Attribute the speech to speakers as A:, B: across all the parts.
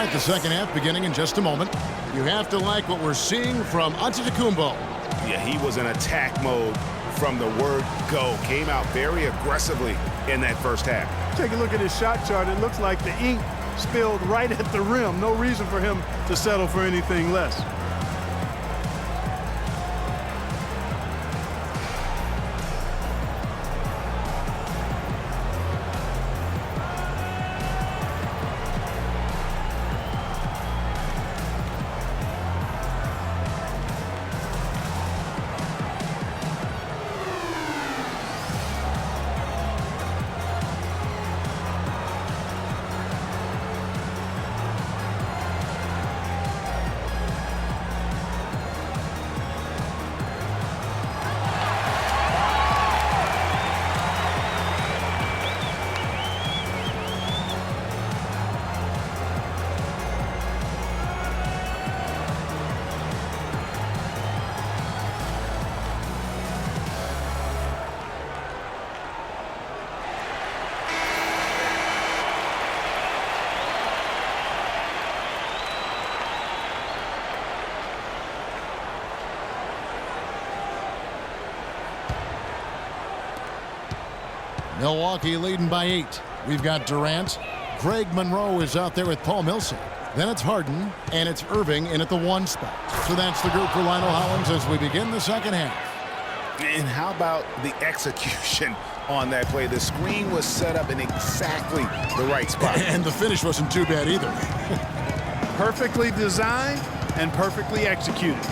A: right, the second half beginning in just a moment. You have to like what we're seeing from Antetokounmpo.
B: Yeah, he was in attack mode from the word go. Came out very aggressively in that first half.
C: Take a look at his shot chart. It looks like the ink spilled right at the rim. No reason for him to settle for anything less.
A: Milwaukee leading by 8. We've got Durant. Greg Monroe is out there with Paul Millsap. Then it's Harden, and it's Irving in at the 1 spot. So that's the group for Lionel Hollins as we begin the second half.
B: And how about the execution on that play? The screen was set up in exactly the right spot.
A: And the finish wasn't too bad either.
C: Perfectly designed and perfectly executed.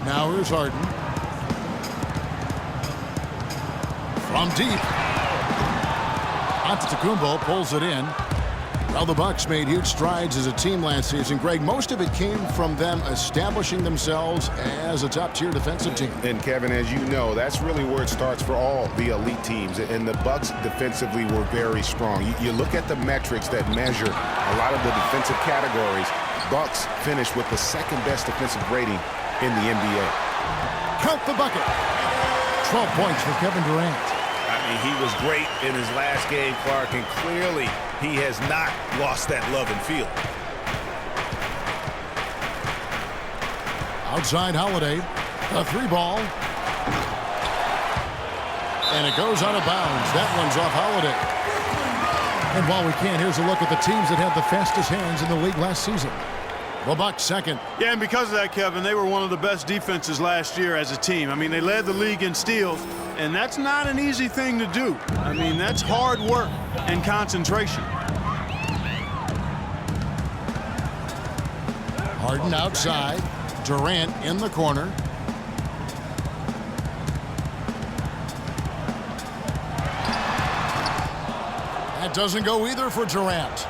A: Now here's Harden. From deep. Antetokounmpo pulls it in. Well, the Bucks made huge strides as a team last season. Greg, most of it came from them establishing themselves as a top-tier defensive team.
B: And, Kevin, as you know, that's really where it starts for all the elite teams. And the Bucks defensively were very strong. You look at the metrics that measure a lot of the defensive categories. Bucks finished with the second-best defensive rating in the NBA.
A: Count the bucket. 12 points for Kevin Durant.
B: I mean, he was great in his last game, Clark, and clearly he has not lost that love and feel.
A: Outside Holiday, a 3-ball. And it goes out of bounds. That one's off Holiday. And while we can't, here's a look at the teams that had the fastest hands in the league last season. The Bucks second.
C: Yeah, and because of that, Kevin, they were one of the best defenses last year as a team. I mean, they led the league in steals, and that's not an easy thing to do. I mean, that's hard work and concentration.
A: Harden outside. Durant in the corner. That doesn't go either for Durant.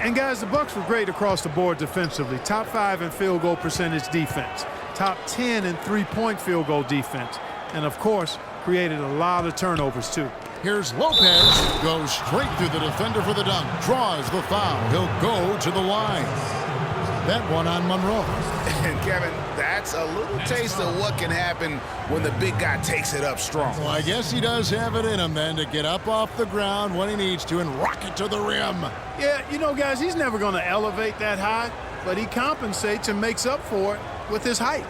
C: And, guys, the Bucks were great across the board defensively. Top 5 in field goal percentage defense. Top 10 in three-point field goal defense. And, of course, created a lot of turnovers, too.
A: Here's Lopez. Goes straight through the defender for the dunk. Draws the foul. He'll go to the line. That one on Monroe.
B: And, Kevin, that's a little taste of what can happen when the big guy takes it up strong.
A: Well, I guess he does have it in him, then, to get up off the ground when he needs to and rock it to the rim.
C: Yeah, you know, guys, he's never going to elevate that high, but he compensates and makes up for it with his height.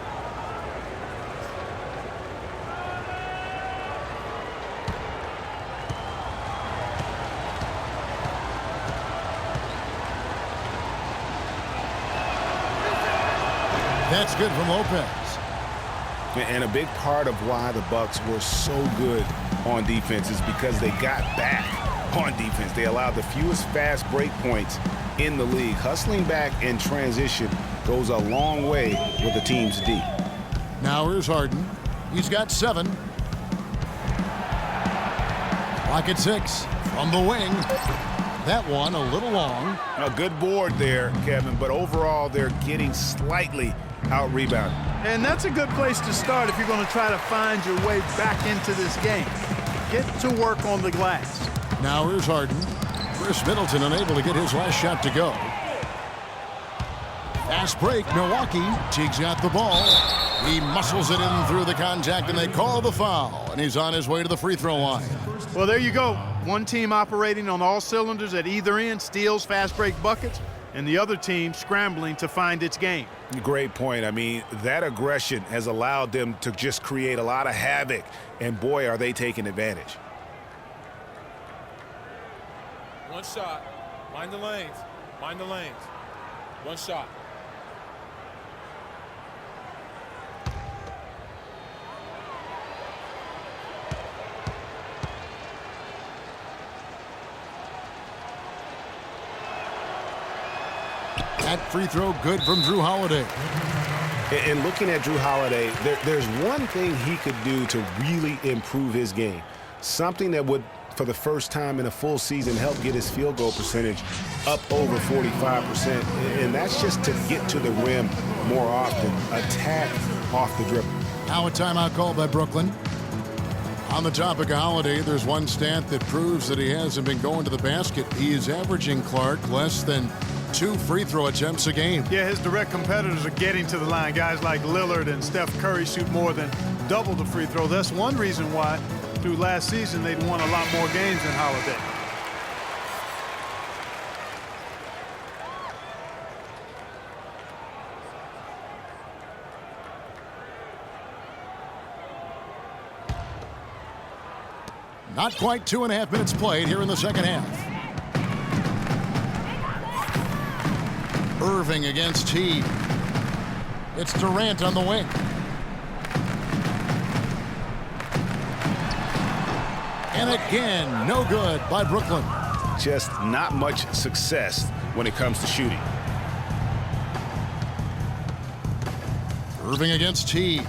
A: That's good from Lopez.
B: And a big part of why the Bucks were so good on defense is because they got back on defense. They allowed the fewest fast break points in the league. Hustling back in transition goes a long way with the team's D.
A: Now here's Harden. He's got 7. Clock at 6 from the wing. That one a little long.
B: A good board there, Kevin, but overall they're getting slightly out-rebounded.
C: And that's a good place to start if you're going to try to find your way back into this game. Get to work on the glass.
A: Now here's Harden. Chris Middleton unable to get his last shot to go. Fast break, Milwaukee. Teague's got the ball. He muscles it in through the contact, and they call the foul. And he's on his way to the free throw line.
C: Well, there you go. One team operating on all cylinders at either end, steals, fast break buckets. and the other team scrambling to find its game.
B: Great point. I mean, that aggression has allowed them to just create a lot of havoc, and boy, are they taking advantage.
D: One shot. Mind the lanes. Mind the lanes. One shot.
A: That free throw good from Drew Holiday.
B: And looking at Drew Holiday, there's one thing he could do to really improve his game. Something that would, for the first time in a full season, help get his field goal percentage up over 45%. And that's just to get to the rim more often. Attack off the dribble.
A: Now a timeout called by Brooklyn. On the topic of Holiday, there's one stat that proves that he hasn't been going to the basket. He is averaging, Clark, less than 2 free throw attempts a game.
C: Yeah, his direct competitors are getting to the line. Guys like Lillard and Steph Curry shoot more than double the free throw. That's one reason why through last season they'd won a lot more games than Holiday.
A: Not quite 2.5 minutes played here in the second half. Irving against Teague. It's Durant on the wing. And again, no good by Brooklyn.
B: Just not much success when it comes to shooting.
A: Irving against Teague.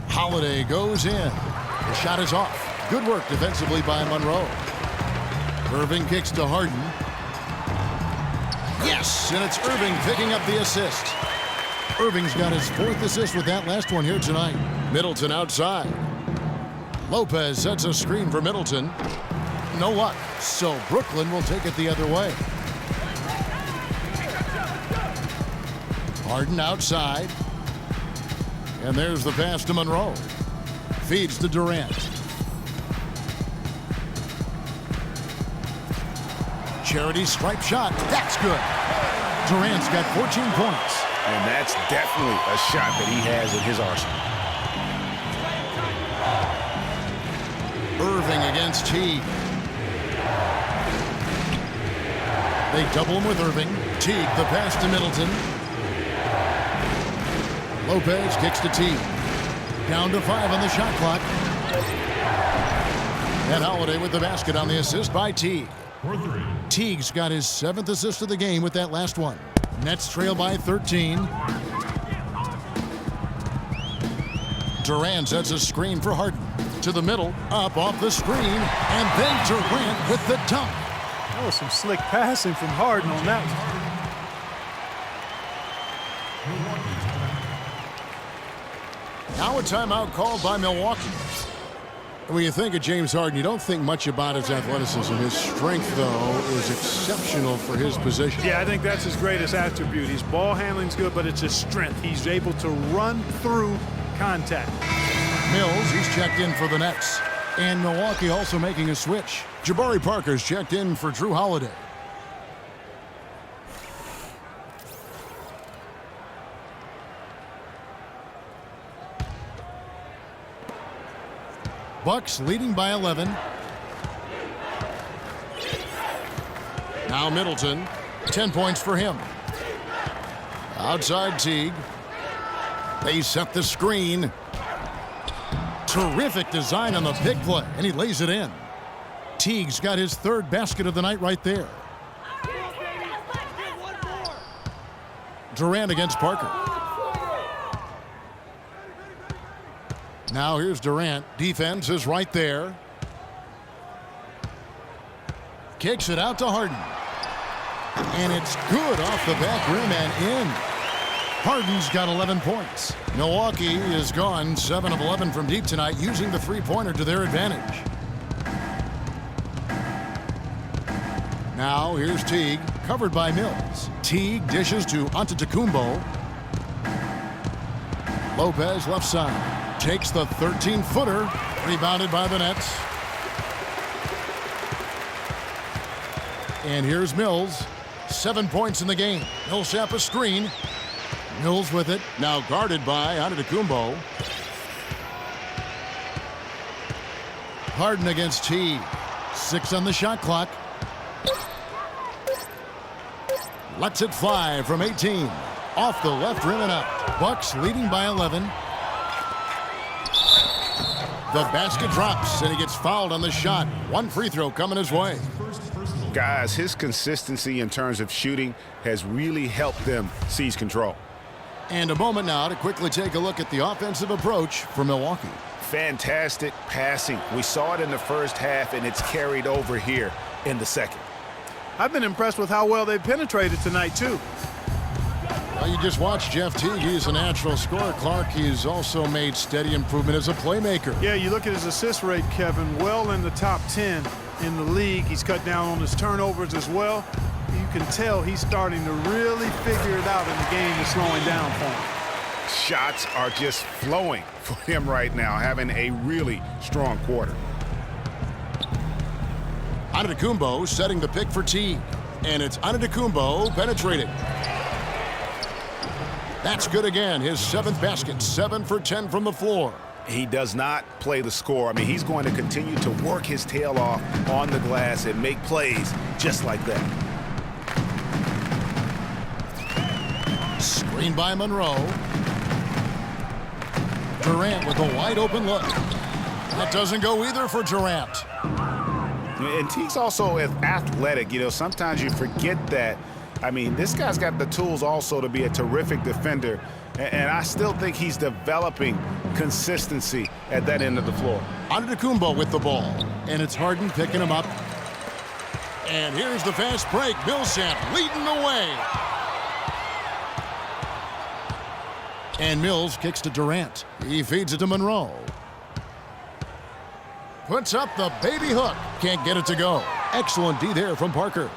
A: Holiday goes in. The shot is off. Good work defensively by Monroe. Irving kicks to Harden. Yes, and it's Irving picking up the assist. Irving's got his 4th assist with that last one here tonight. Middleton outside. Lopez sets a screen for Middleton. No luck, so Brooklyn will take it the other way. Harden outside. And there's the pass to Monroe. Feeds to Durant. Charity stripe shot. That's good. Durant's got 14 points.
B: And that's definitely a shot that he has in his arsenal.
A: Irving against Teague. They double him with Irving. Teague, the pass to Middleton. Lopez kicks to Teague. Down to 5 on the shot clock. And Holiday with the basket on the assist by Teague. Teague's got his 7th assist of the game with that last one. Nets trail by 13. Durant sets a screen for Harden. To the middle, up off the screen, and then Durant with the dunk.
C: That was some slick passing from Harden on that one.
A: Now a timeout called by Milwaukee. When you think of James Harden, you don't think much about his athleticism. His strength, though, is exceptional for his position.
C: Yeah, I think that's his greatest attribute. His ball handling's good, but it's his strength. He's able to run through contact.
A: Mills, he's checked in for the Nets. And Milwaukee also making a switch. Jabari Parker's checked in for Drew Holiday. Bucks leading by 11. Now Middleton, 10 points for him. Outside Teague. They set the screen. Terrific design on the pick play, and he lays it in. Teague's got his 3rd basket of the night right there. Durant against Parker. Now here's Durant. Defense is right there. Kicks it out to Harden. And it's good off the back rim and in. Harden's got 11 points. Milwaukee is gone 7 of 11 from deep tonight, using the three-pointer to their advantage. Now here's Teague, covered by Mills. Teague dishes to Antetokounmpo. Lopez left side. Takes the 13-footer, rebounded by the Nets. And here's Mills. 7 points in the game. Millsap a screen. Mills with it. Now guarded by Antetokounmpo. Harden against T. 6 on the shot clock. Lets it fly from 18. Off the left rim and out. Bucks leading by 11. The basket drops, and he gets fouled on the shot. One free throw coming his way.
B: Guys, his consistency in terms of shooting has really helped them seize control.
A: And a moment now to quickly take a look at the offensive approach for Milwaukee.
B: Fantastic passing. We saw it in the first half, and it's carried over here in the second.
C: I've been impressed with how well they penetrated tonight, too.
A: Well, you just watched Jeff Teague. He's a natural scorer. Clark, he's also made steady improvement as a playmaker.
C: Yeah, you look at his assist rate, Kevin, well in the top 10 in the league. He's cut down on his turnovers as well. You can tell he's starting to really figure it out, and the game is slowing down for him.
B: Shots are just flowing for him right now, having a really strong quarter.
A: Antetokounmpo setting the pick for Teague. And it's Antetokounmpo penetrating. That's good again. His 7th basket. 7 for 10 from the floor.
B: He does not play the score. I mean, he's going to continue to work his tail off on the glass and make plays just like that.
A: Screen by Monroe. Durant with a wide open look. That doesn't go either for Durant.
B: And Teague's also athletic. You know, sometimes you forget that. I mean, this guy's got the tools also to be a terrific defender. And I still think he's developing consistency at that end of the floor.
A: Antetokounmpo with the ball. And it's Harden picking him up. And here's the fast break. Millsap leading the way. And Mills kicks to Durant. He feeds it to Monroe. Puts up the baby hook. Can't get it to go. Excellent D there from Parker.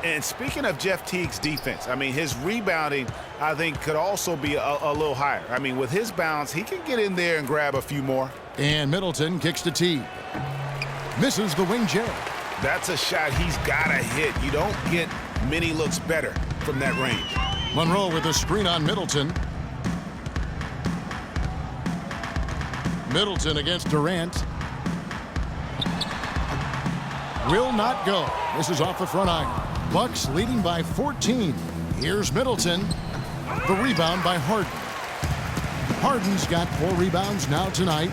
B: And speaking of Jeff Teague's defense, I mean, his rebounding, I think, could also be a little higher. I mean, with his bounce, he can get in there and grab a few more.
A: And Middleton kicks to Teague. Misses the wing jab.
B: That's a shot he's got to hit. You don't get many looks better from that range.
A: Monroe with a screen on Middleton. Middleton against Durant. Will not go. This is off the front iron. Bucks leading by 14. Here's Middleton. The rebound by Harden. Harden's got 4 rebounds now tonight.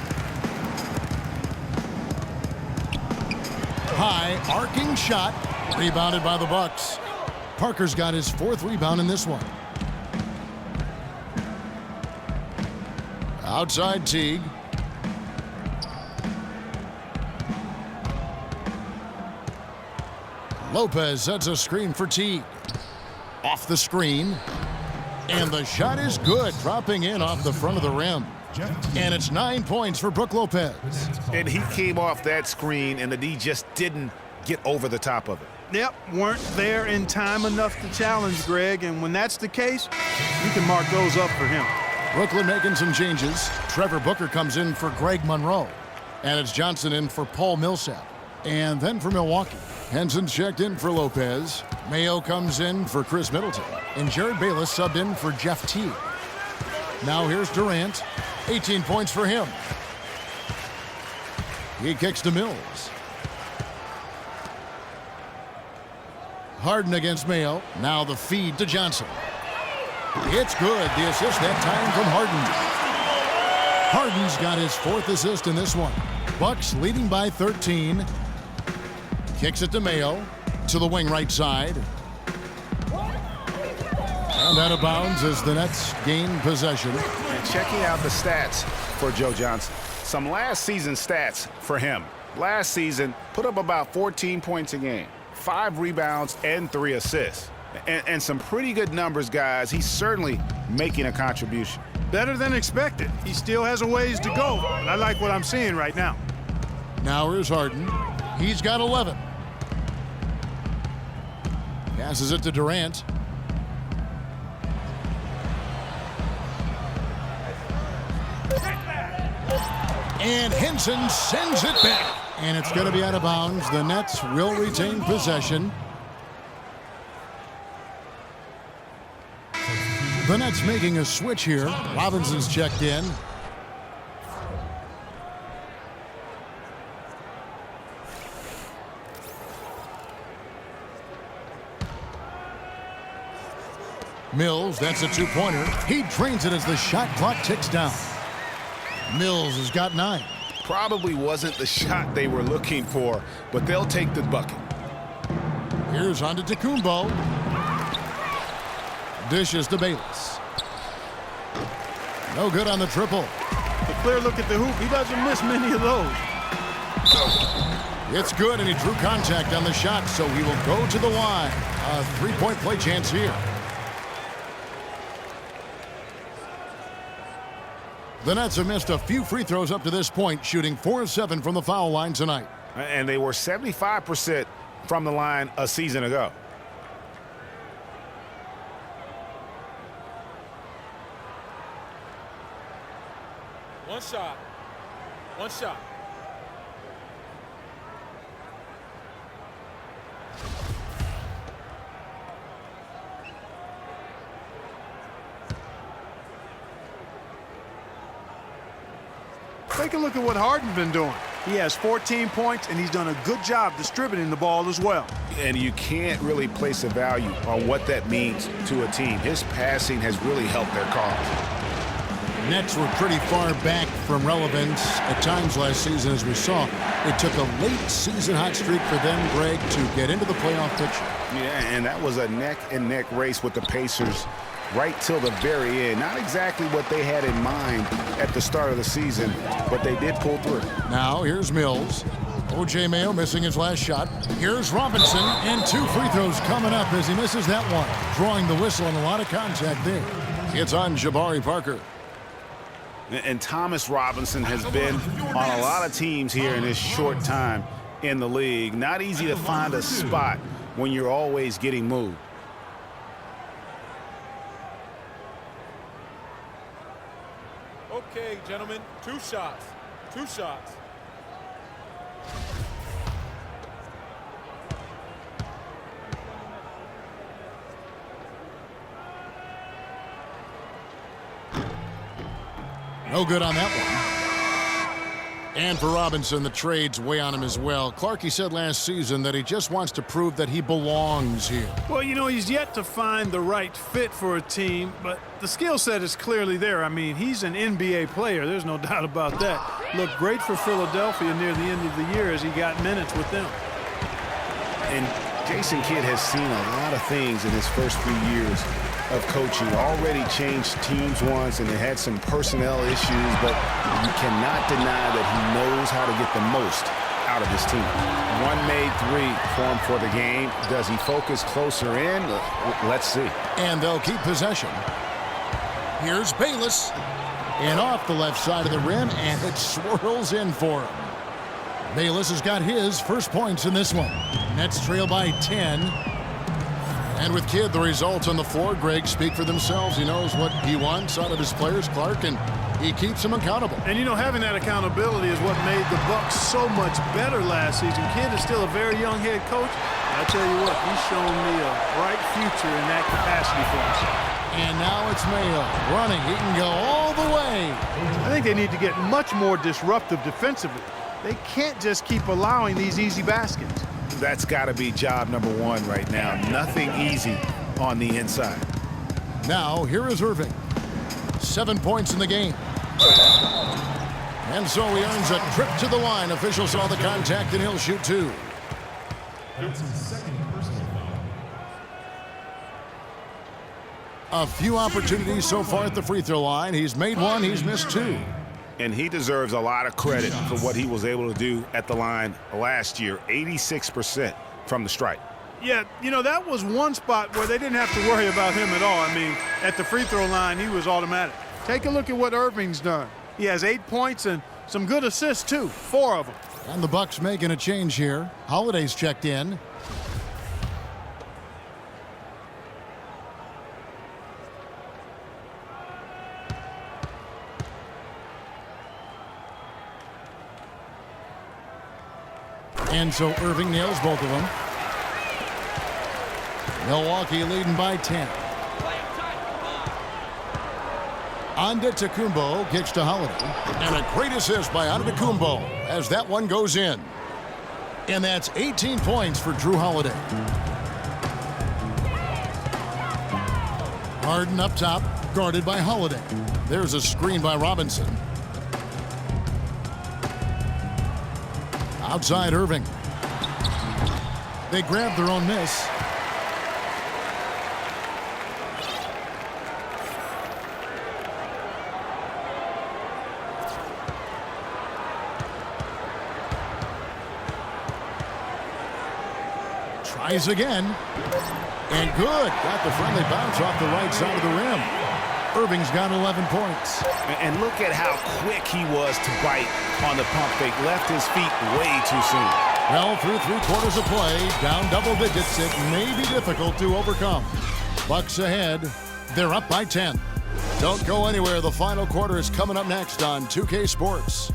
A: High arcing shot. Rebounded by the Bucks. Parker's got his 4th rebound in this one. Outside Teague. Lopez sets a screen for Teague. Off the screen. And the shot is good, dropping in off the front of the rim. And it's 9 points for Brook Lopez.
B: And he came off that screen, and the D just didn't get over the top of it.
C: Yep, weren't there in time enough to challenge Greg, and when that's the case, you can mark those up for him.
A: Brooklyn making some changes. Trevor Booker comes in for Greg Monroe. And it's Johnson in for Paul Millsap. And then for Milwaukee, Henson's checked in for Lopez. Mayo comes in for Chris Middleton. And Jared Bayless subbed in for Jeff Teague. Now here's Durant. 18 points for him. He kicks to Mills. Harden against Mayo. Now the feed to Johnson. It's good. The assist that time from Harden. Harden's got his 4th assist in this one. Bucks leading by 13. Kicks it to Mayo. To the wing right side. And out of bounds as the Nets gain possession.
B: And checking out the stats for Joe Johnson. Some last season stats for him. Last season, put up about 14 points a game. 5 rebounds and 3 assists. And some pretty good numbers, guys. He's certainly making a contribution.
C: Better than expected. He still has a ways to go, but I like what I'm seeing right now.
A: Now here's Harden. He's got 11. Passes it to Durant. And Henson sends it back. And it's going to be out of bounds. The Nets will retain possession. The Nets making a switch here. Robinson's checked in. Mills, that's a two-pointer. He drains it as the shot clock ticks down. Mills has got 9.
B: Probably wasn't the shot they were looking for, but they'll take the bucket.
A: Here's on to Tecumbo. Dishes to Bayless. No good on the triple.
C: A clear look at the hoop. He doesn't miss many of those.
A: It's good, and he drew contact on the shot, so he will go to the line. A three-point play chance here. The Nets have missed a few free throws up to this point, shooting 4-7 from the foul line tonight.
B: And they were 75% from the line a season ago.
D: One shot. One shot.
C: Take a look at what Harden's been doing. He has 14 points, and he's done a good job distributing the ball as well.
B: And you can't really place a value on what that means to a team. His passing has really helped their cause.
A: Nets were pretty far back from relevance at times last season, as we saw. It took a late season hot streak for them, Greg, to get into the playoff picture.
B: Yeah, and that was a neck-and-neck race with the Pacers right till the very end. Not exactly what they had in mind at the start of the season, but they did pull through.
A: Now here's Mills. O.J. Mayo missing his last shot. Here's Robinson, and 2 free throws coming up as he misses that one. Drawing the whistle and a lot of contact there. It's on Jabari Parker.
B: And Thomas Robinson has been on a lot of teams here in his short time in the league. Not easy to find a spot when you're always getting moved.
D: Okay, gentlemen, 2 shots. 2 shots.
A: No good on that one. And for Robinson, the trade's way on him as well. Clarkey said last season that he just wants to prove that he belongs here.
C: Well, you know, he's yet to find the right fit for a team, but the skill set is clearly there. I mean, he's an NBA player. There's no doubt about that. Looked great for Philadelphia near the end of the year as he got minutes with them.
B: And Jason Kidd has seen a lot of things in his first few years of coaching. Already changed teams once, and they had some personnel issues, but you cannot deny that he knows how to get the most out of his team. One made 3 for him for the game. Does he focus closer in? Let's see.
A: And they'll keep possession. Here's Bayless. And off the left side of the rim, and it swirls in for him. Bayless has got his first points in this one. Nets trail by 10. And with Kidd, the results on the floor, Greg, speak for themselves. He knows what he wants out of his players, Clark, and he keeps them accountable.
C: And, you know, having that accountability is what made the Bucks so much better last season. Kidd is still a very young head coach. I tell you what, he's shown me a bright future in that capacity for us.
A: And now it's Mayo running. He can go all the way.
C: I think they need to get much more disruptive defensively. They can't just keep allowing these easy baskets.
B: That's got to be job number 1 right now. Nothing easy on the inside.
A: Now, here is Irving. 7 points in the game. And so he earns a trip to the line. Officials saw the contact, and he'll shoot 2.
E: That's his second personal foul.
A: A few opportunities so far at the free throw line. He's made 1, he's missed 2.
B: And he deserves a lot of credit for what he was able to do at the line last year. 86% from the stripe.
C: Yeah, you know, that was one spot where they didn't have to worry about him at all. I mean, at the free throw line, he was automatic. Take a look at what Irving's done. He has 8 points and some good assists, too. 4 of them.
A: And the Bucks making a change here. Holiday's checked in. And so Irving nails both of them. Milwaukee leading by 10. Antetokounmpo kicks to Holiday. And a great assist by Antetokounmpo as that one goes in. And that's 18 points for Drew Holiday. Harden up top, guarded by Holiday. There's a screen by Robinson. Outside Irving. They grab their own miss. Tries again. And good. Got the friendly bounce off the right side of the rim. Irving's got 11 points.
B: And look at how quick he was to bite on the pump fake. Left his feet way too soon.
A: Well, through 3/4 of play, down double digits, it may be difficult to overcome. Bucks ahead. They're up by 10. Don't go anywhere. The final quarter is coming up next on 2K Sports.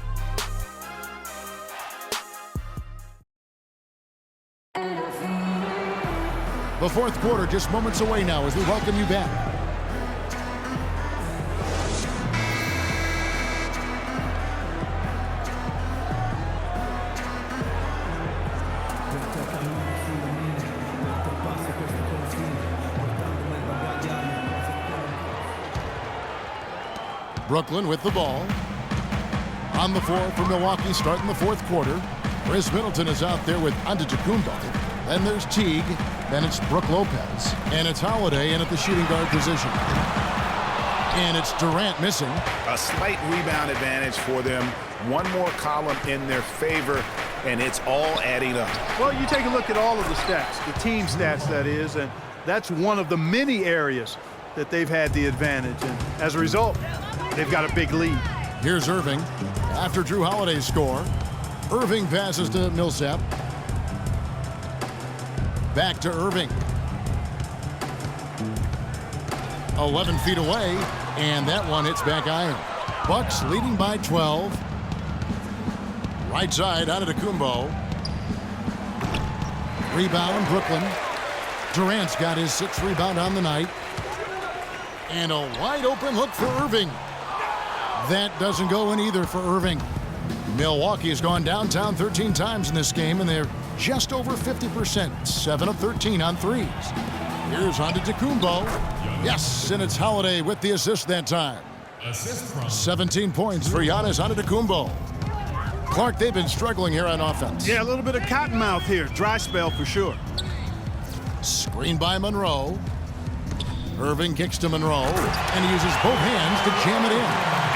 A: The fourth quarter just moments away now as we welcome you back. Brooklyn with the ball. On the floor for Milwaukee starting the fourth quarter. Chris Middleton is out there with Antetokounmpo. Then there's Teague. Then it's Brook Lopez. And it's Holiday in at the shooting guard position. And it's Durant missing.
B: A slight rebound advantage for them. One more column in their favor, and it's all adding up.
C: Well, you take a look at all of the stats, the team stats that is, and that's one of the many areas that they've had the advantage. And as a result, they've got a big lead.
A: Here's Irving. After Drew Holiday's score, Irving passes to Millsap. Back to Irving. 11 feet away, and that one hits back iron. Bucks leading by 12. Right side, Antetokounmpo. Rebound, Brooklyn. Durant's got his 6th rebound on the night. And a wide open look for Irving. That doesn't go in either for Irving. Milwaukee has gone downtown 13 times in this game, and they're just over 50%, 7 of 13 on threes. Here's Antetokounmpo. Yes, and it's Holiday with the assist that time. 17 points for Giannis Antetokounmpo. Clark, they've been struggling here on offense.
C: Yeah, a little bit of cottonmouth here. Dry spell for sure.
A: Screen by Monroe. Irving kicks to Monroe, and he uses both hands to jam it in.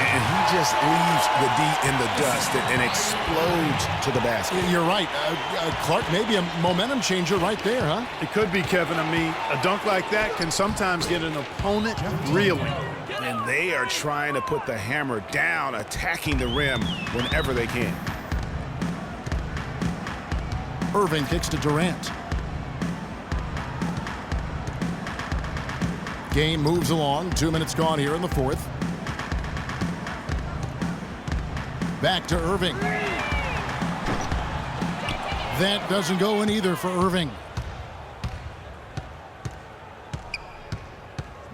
B: And he just leaves the D in the dust and explodes to the basket.
A: You're right. Clark, maybe a momentum changer right there, huh?
C: It could be, Kevin. I mean, a dunk like that can sometimes get an opponent reeling.
B: And they are trying to put the hammer down, attacking the rim whenever they can.
A: Irving kicks to Durant. Game moves along. 2 minutes gone here in the fourth. Back to Irving. That doesn't go in either for Irving.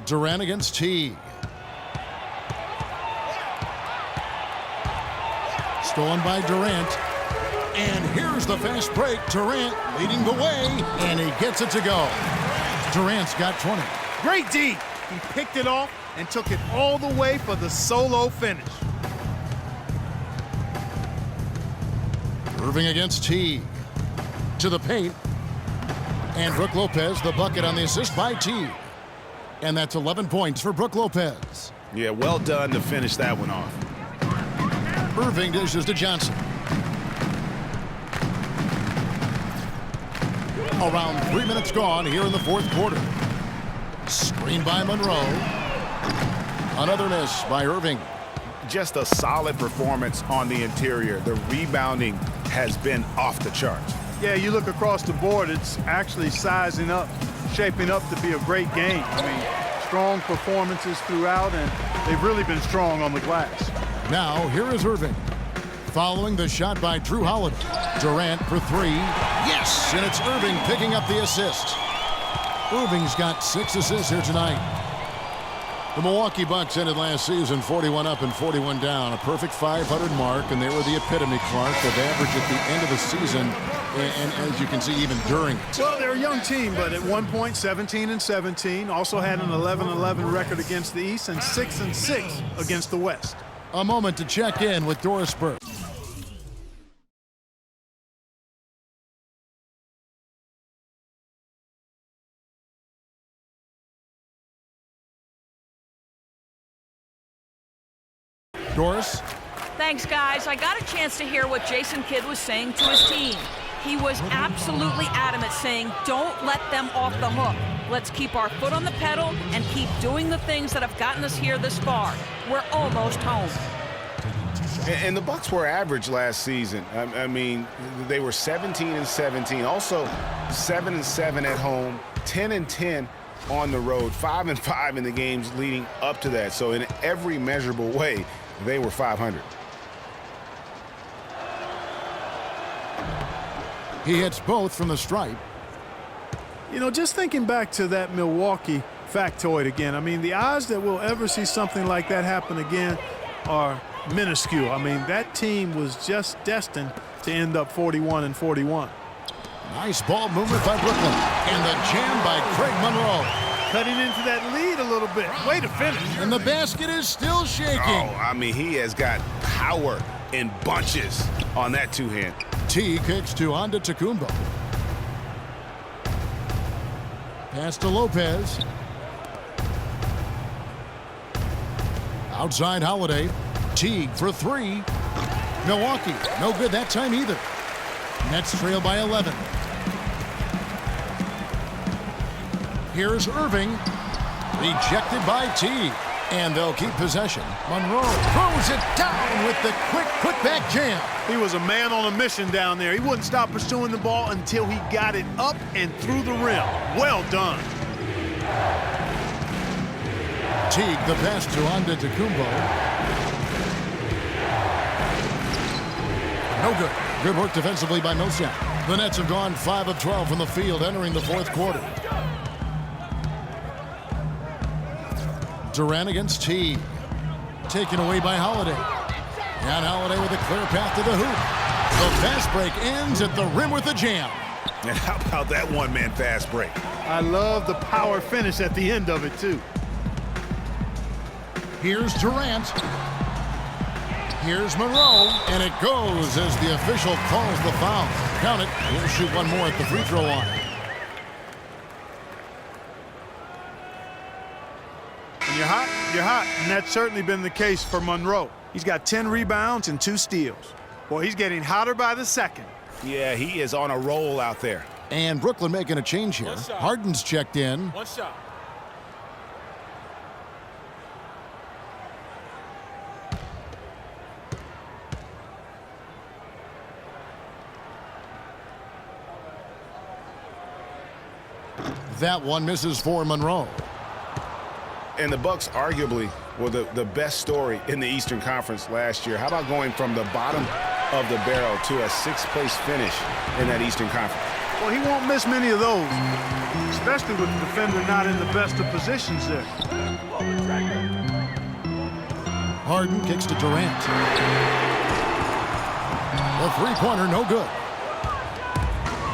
A: Durant against Teague. Stolen by Durant. And here's the fast break. Durant leading the way, and he gets it to go. Durant's got 20.
C: Great D. He picked it off and took it all the way for the solo finish.
A: Irving against Teague. To the paint. And Brook Lopez, the bucket on the assist by Teague. And that's 11 points for Brook Lopez.
B: Yeah, well done to finish that one off.
A: Irving dishes to Johnson. Around 3 minutes gone here in the fourth quarter. Screen by Monroe. Another miss by Irving.
B: Just a solid performance on the interior. The rebounding has been off the charts.
C: Yeah, you look across the board, it's actually sizing up, shaping up to be a great game. I mean, strong performances throughout, and they've really been strong on the glass.
A: Now, here is Irving. Following the shot by Drew Holiday. Durant for 3. Yes, and it's Irving picking up the assist. Irving's got 6 assists here tonight. The Milwaukee Bucks ended last season 41 up and 41 down, a perfect 500 mark, and they were the epitome, Clark, of average at the end of the season, and as you can see, even during it.
C: Well, they're a young team, but at one point, 17-17, also had an 11-11 record against the East and 6-6 against the West.
A: A moment to check in with Doris Burke. Doris?
F: Thanks, guys. I got a chance to hear what Jason Kidd was saying to his team. He was absolutely adamant, saying, don't let them off the hook. Let's keep our foot on the pedal and keep doing the things that have gotten us here this far. We're almost home.
B: And the Bucks were average last season. I mean, they were 17-17, also 7-7 at home, 10-10 on the road, 5-5 in the games leading up to that. So in every measurable way, they were 500.
A: He hits both from the stripe.
C: You know, just thinking back to that Milwaukee factoid again, I mean, the odds that we'll ever see something like that happen again are minuscule. I mean, that team was just destined to end up 41-41.
A: Nice ball movement by Brooklyn. And the jam by Craig Monroe.
C: Cutting into that lead a little bit. Way to finish.
A: And the basket is still shaking.
B: Oh, I mean, he has got power in bunches on that two-hand.
A: T kicks to Antetokounmpo. Pass to Lopez. Outside Holiday. Teague for three. Milwaukee, no good that time either. Nets trail by 11. Here's Irving. Rejected by Teague. And they'll keep possession. Monroe throws it down with the quick putback jam.
C: He was a man on a mission down there. He wouldn't stop pursuing the ball until he got it up and through the rim. Well done.
A: Teague, the pass to Antetokounmpo. No good. Good work defensively by Millsap. The Nets have gone 5 of 12 from the field entering the fourth quarter. Durant against Teague. Taken away by Holiday. And Holiday with a clear path to the hoop. The fast break ends at the rim with a jam.
B: And how about that one-man fast break?
C: I love the power finish at the end of it, too.
A: Here's Durant. Here's Monroe. And it goes as the official calls the foul. Count it. We'll shoot one more at the free throw line.
C: When you're hot, you're hot. And that's certainly been the case for Monroe. He's got 10 rebounds and 2 steals. Boy, he's getting hotter by the second.
B: Yeah, he is on a roll out there.
A: And Brooklyn making a change here. Harden's checked in.
D: One shot.
A: That one misses for Monroe.
B: And the Bucks arguably were the best story in the Eastern Conference last year. How about going from the bottom of the barrel to a 6th-place finish in that Eastern Conference?
C: Well, he won't miss many of those, especially with the defender not in the best of positions there.
A: Harden kicks to Durant. The three-pointer, no good.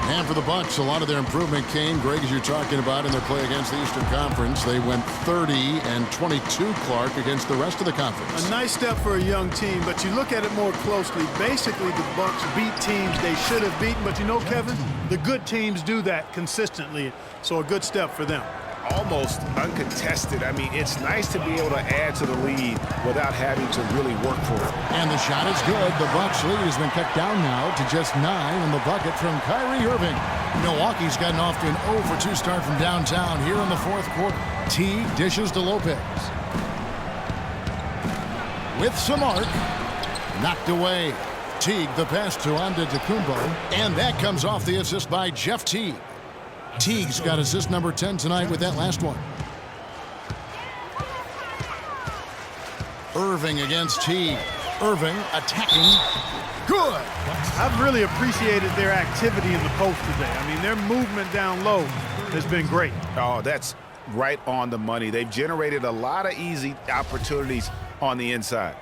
A: And for the Bucks, a lot of their improvement came, Greg, as you're talking about, in their play against the Eastern Conference. They went 30-22, Clark, against the rest of the conference.
C: A nice step for a young team, but you look at it more closely. Basically, the Bucks beat teams they should have beaten, but you know, Kevin, the good teams do that consistently, so a good step for them.
B: Almost uncontested. I mean, it's nice to be able to add to the lead without having to really work for it.
A: And the shot is good. The Bucks lead has been cut down now to just 9 in the bucket from Kyrie Irving. Milwaukee's gotten off to an 0-for-2 start from downtown here in the fourth quarter. Teague dishes to Lopez. With some arc. Knocked away. Teague, the pass to Antetokounmpo. And that comes off the assist by Jeff Teague. Teague's got assist number 10 tonight with that last one. Irving against Teague. Irving attacking. Good.
C: I've really appreciated their activity in the post today. I mean, their movement down low has been great.
B: Oh, that's right on the money. They've generated a lot of easy opportunities on the inside.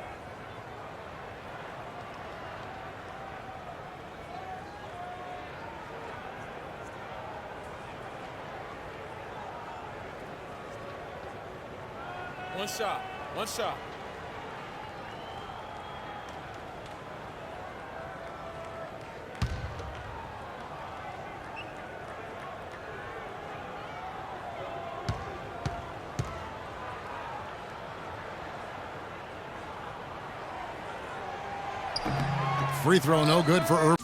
D: One shot. One shot.
A: Free throw no good for Irving.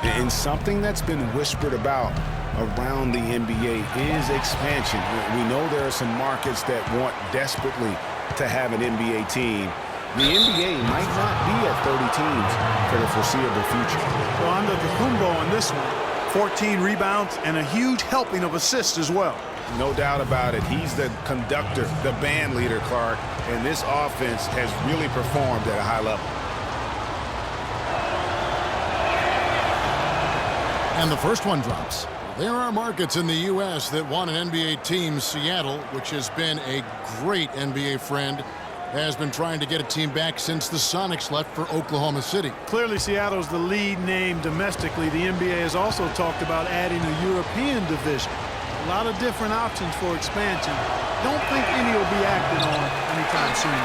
B: And something that's been whispered about around the NBA is expansion. We know there are some markets that want desperately to have an NBA team. The NBA might not be at 30 teams for the foreseeable future.
C: Well, under the Kumbo on this one, 14 rebounds and a huge helping of assists as well.
B: No doubt about it. He's the conductor, the band leader, Clark, and this offense has really performed at a high level.
A: And the first one drops. There are markets in the U.S. that want an NBA team. Seattle, which has been a great NBA friend, has been trying to get a team back since the Sonics left for Oklahoma City.
C: Clearly, Seattle's the lead name domestically. The NBA has also talked about adding a European division. A lot of different options for expansion. Don't think any will be acted on anytime soon.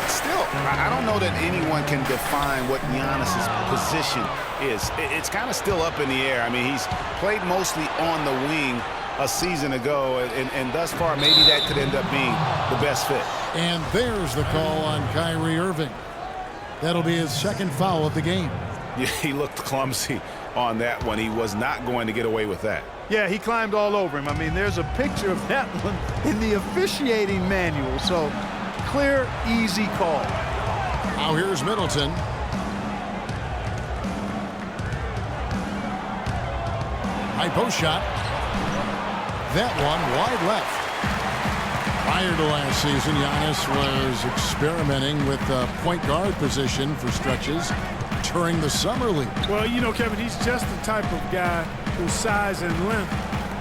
B: Still, I don't know that anyone can define what Giannis's position is. It's kind of still up in the air. I mean, he's played mostly on the wing a season ago, and thus far, maybe that could end up being the best fit.
A: And there's the call on Kyrie Irving. That'll be his second foul of the game.
B: Yeah, he looked clumsy on that one. He was not going to get away with that.
C: Yeah, he climbed all over him. I mean, there's a picture of that one in the officiating manual. So, clear, easy call.
A: Now here's Middleton. High post shot. That one wide left. Prior to last season, Giannis was experimenting with the point guard position for stretches during the summer league.
C: Well, you know, Kevin, he's just the type of guy whose size and length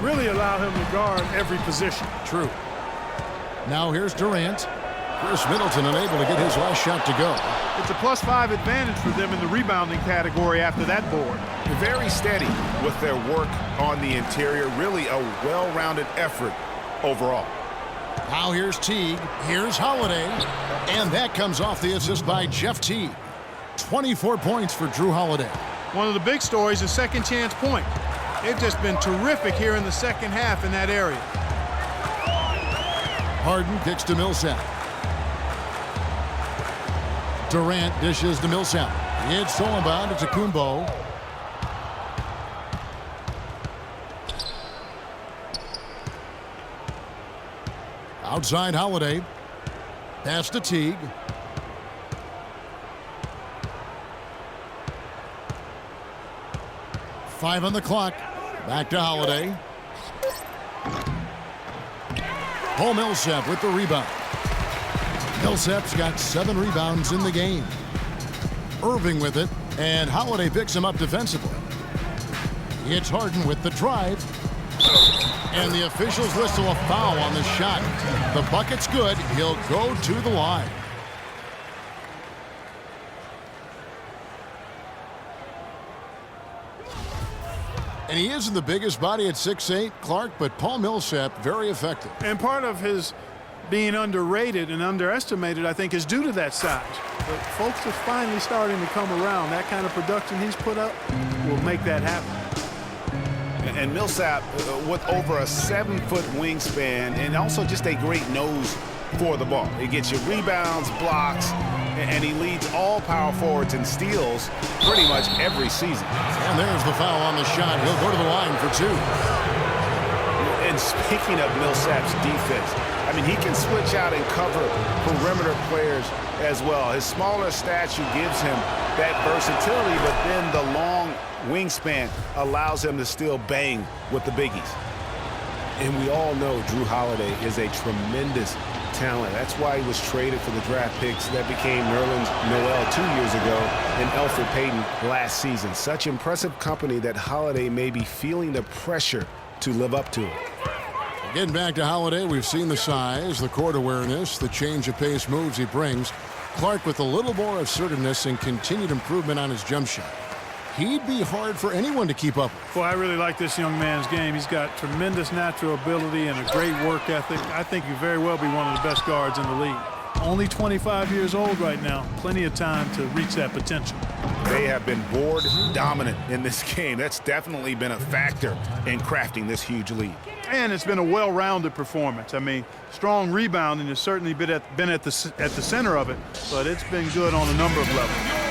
C: really allow him to guard every position.
A: True. Now here's Durant. Chris Middleton unable to get his last shot to go.
C: It's a +5 advantage for them in the rebounding category after that board.
B: Very steady with their work on the interior. Really a well-rounded effort overall.
A: Now here's Teague. Here's Holiday. And that comes off the assist by Jeff Teague. 24 points for Drew Holiday.
C: One of the big stories is second chance point. They've just been terrific here in the second half in that area.
A: Harden kicks to Millsap. Durant dishes to Millsap. It's stolen by Kumbo. Outside Holiday. Pass to Teague. Five on the clock. Back to Holiday. Paul Millsap with the rebound. Millsap's got 7 rebounds in the game. Irving with it, and Holiday picks him up defensively. It's Harden with the drive. And the officials whistle a foul on the shot. The bucket's good. He'll go to the line. And he isn't the biggest body at 6'8", Clark, but Paul Millsap, very effective.
C: And part of his being underrated and underestimated, I think, is due to that size. But folks are finally starting to come around. That kind of production he's put up will make that happen.
B: And Millsap with over a 7-foot wingspan and also just a great nose for the ball. He gets you rebounds, blocks, and he leads all power forwards in steals pretty much every season.
A: And there's the foul on the shot. He'll go to the line for 2.
B: And speaking of Millsap's defense, I mean, he can switch out and cover perimeter players as well. His smaller stature gives him that versatility, but then the long wingspan allows him to still bang with the biggies. And we all know Drew Holiday is a tremendous talent. That's why he was traded for the draft picks that became Nerlens Noel 2 years ago and Elfrid Payton last season. Such impressive company that Holiday may be feeling the pressure to live up to it.
A: Getting back to Holiday, we've seen the size, the court awareness, the change of pace moves he brings. Clark with a little more assertiveness and continued improvement on his jump shot. He'd be hard for anyone to keep up with.
C: Boy, I really like this young man's game. He's got tremendous natural ability and a great work ethic. I think he'd very well be one of the best guards in the league. Only 25 years old right now. Plenty of time to reach that potential.
B: They have been board dominant in this game. That's definitely been a factor in crafting this huge lead.
C: And it's been a well-rounded performance. I mean, strong rebounding has certainly been at the center of it, but it's been good on a number of levels.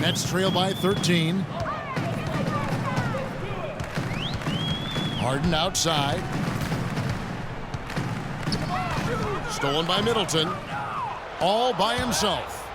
A: Nets trail by 13. Harden outside. Stolen by Middleton. All by himself.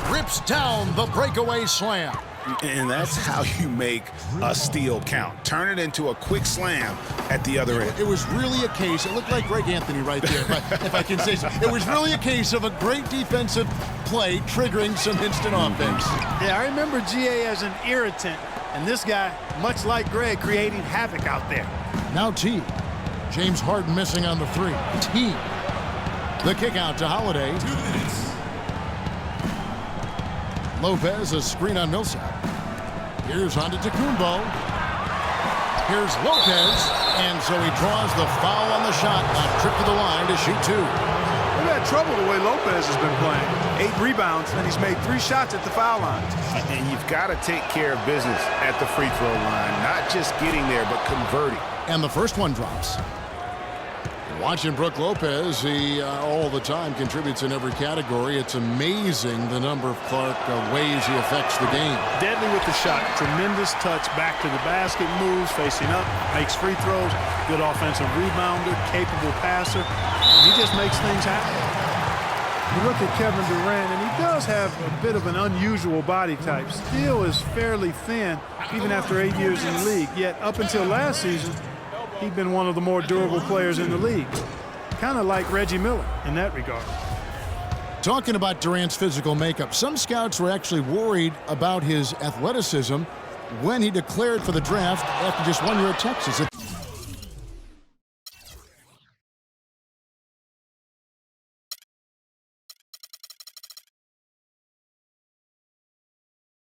A: Rips down the breakaway slam.
B: And that's how you make a steal count. Turn it into a quick slam at the other end.
A: It was really a case, it looked like Greg Anthony right there, if I can say so. It was really a case of a great defensive play triggering some instant offense.
C: Yeah, I remember GA as an irritant, and this guy, much like Greg, creating havoc out there.
A: Now T. James Harden missing on the three. T. The kick out to Holiday.
E: 2 minutes.
A: Lopez, a screen on Millsap. Here's Antetokounmpo. Here's Lopez, and so he draws the foul on the shot. A trip to the line to shoot 2.
C: We've had trouble the way Lopez has been playing. 8 rebounds, and he's made 3 shots at the foul line.
B: And you've got to take care of business at the free throw line, not just getting there, but converting.
A: And the first one drops. Watching Brook Lopez, he all the time contributes in every category. It's amazing the number of Clark ways he affects the game.
C: Deadly with the shot. Tremendous touch back to the basket, moves, facing up, makes free throws, good offensive rebounder, capable passer. He just makes things happen. You look at Kevin Durant, and he does have a bit of an unusual body type. Still is fairly thin, even after 8 years in the league. Yet up until last season, he'd been one of the more durable players in the league. Kind of like Reggie Miller in that regard.
A: Talking about Durant's physical makeup, some scouts were actually worried about his athleticism when he declared for the draft after just 1 year at Texas.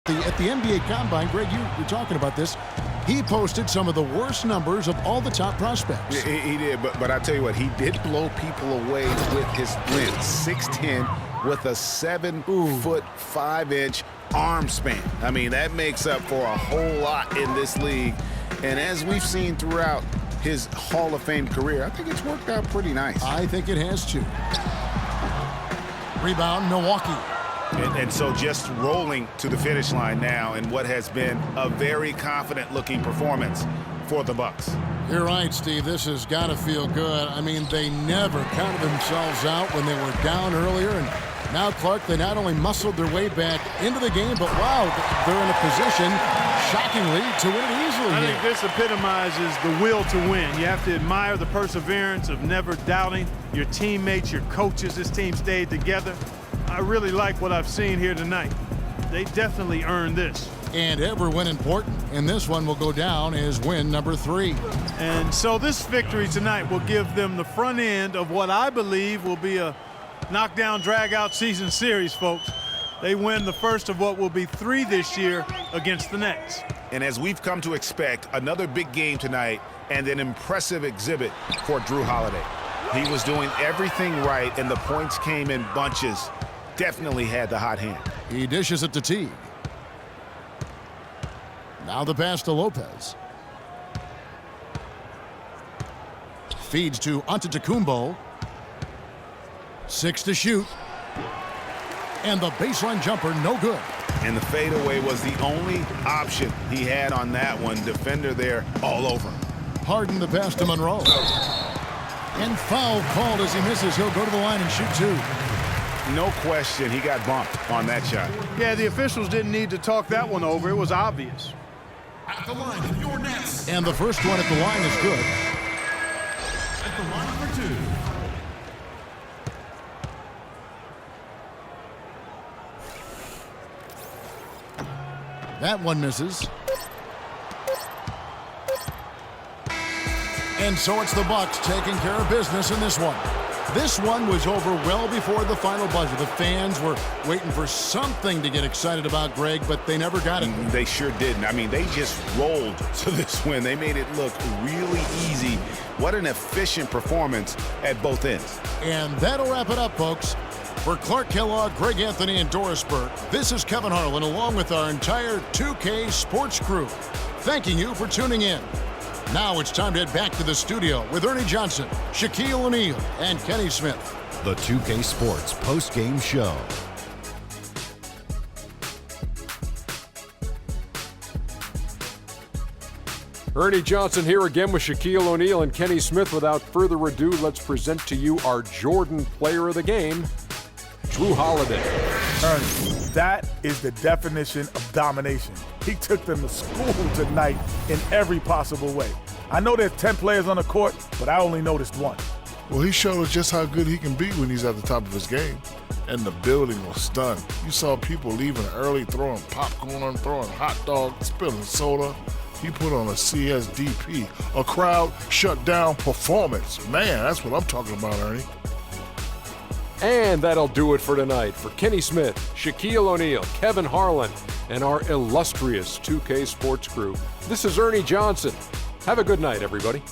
A: At the NBA Combine, Greg, you were talking about this. He posted some of the worst numbers of all the top prospects.
B: Yeah, he did, but I tell you what, he did blow people away with his length. 6'10", with a 7-foot 5-inch arm span. I mean, that makes up for a whole lot in this league. And as we've seen throughout his Hall of Fame career, I think it's worked out pretty nice.
A: I think it has too. Rebound, Milwaukee.
B: And so just rolling to the finish line now in what has been a very confident-looking performance for the Bucks.
A: You're right, Steve. This has got to feel good. I mean, they never counted themselves out when they were down earlier. And now, Clark, they not only muscled their way back into the game, but, wow, they're in a position, shockingly, to win it easily.
C: I think this epitomizes the will to win. You have to admire the perseverance of never doubting your teammates, your coaches. This team stayed together. I really like what I've seen here tonight. They definitely earned this.
A: And every win important. And this one will go down as win number 3.
C: And so this victory tonight will give them the front end of what I believe will be a knockdown, drag-out season series, folks. They win the first of what will be 3 this year against the Nets.
B: And as we've come to expect, another big game tonight and an impressive exhibit for Drew Holiday. He was doing everything right, and the points came in bunches. Definitely had the hot hand.
A: He dishes it to Teague. Now the pass to Lopez. Feeds to Antetokounmpo. 6 to shoot. And the baseline jumper, no good.
B: And the fadeaway was the only option he had on that one. Defender there all over him.
A: Harden the pass to Monroe. And foul called as he misses. He'll go to the line and shoot 2.
B: No question, he got bumped on that shot.
C: Yeah, the officials didn't need to talk that one over. It was obvious.
E: At the line, your Nets.
A: And the first one at the line is good.
E: At the line for 2.
A: That one misses. And so it's the Bucks taking care of business in this one. This one was over well before the final buzzer. The fans were waiting for something to get excited about, Greg, but they never got it.
B: They sure didn't. I mean, they just rolled to this win. They made it look really easy. What an efficient performance at both ends.
A: And that'll wrap it up, folks. For Clark Kellogg, Greg Anthony, and Doris Burke, this is Kevin Harlan along with our entire 2K Sports crew, thanking you for tuning in. Now it's time to head back to the studio with Ernie Johnson, Shaquille O'Neal, and Kenny Smith.
G: The 2K Sports post-game show.
H: Ernie Johnson here again with Shaquille O'Neal and Kenny Smith. Without further ado, let's present to you our Jordan Player of the Game, Drew Holiday.
I: Ernie, that is the definition of domination. He took them to school tonight in every possible way. I know there's 10 players on the court, but I only noticed one.
J: Well, he showed us just how good he can be when he's at the top of his game. And the building was stunned. You saw people leaving early, throwing popcorn, throwing hot dogs, spilling soda. He put on a CSDP, a crowd shut down performance. Man, that's what I'm talking about, Ernie.
H: And that'll do it for tonight. For Kenny Smith, Shaquille O'Neal, Kevin Harlan, and our illustrious 2K Sports crew, this is Ernie Johnson. Have a good night, everybody.